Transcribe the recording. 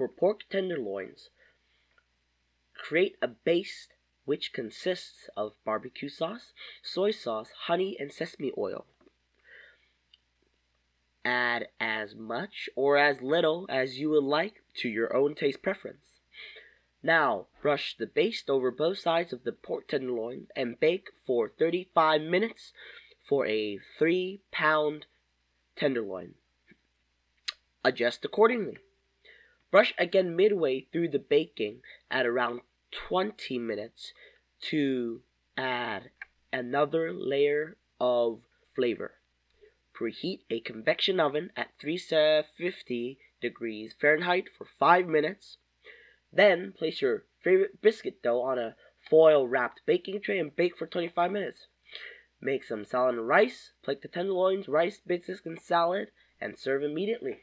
For pork tenderloins, create a baste which consists of barbecue sauce, soy sauce, honey, and sesame oil. Add as much or as little as you would like to your own taste preference. Now, brush the baste over both sides of the pork tenderloin and bake for 35 minutes for a 3-pound tenderloin. Adjust accordingly. Brush again midway through the baking at around 20 minutes to add another layer of flavor. Preheat a convection oven at 350 degrees Fahrenheit for 5 minutes. Then place your favorite biscuit dough on a foil-wrapped baking tray and bake for 25 minutes. Make some salad and rice, plate the tenderloins, rice, biscuits, and salad, and serve immediately.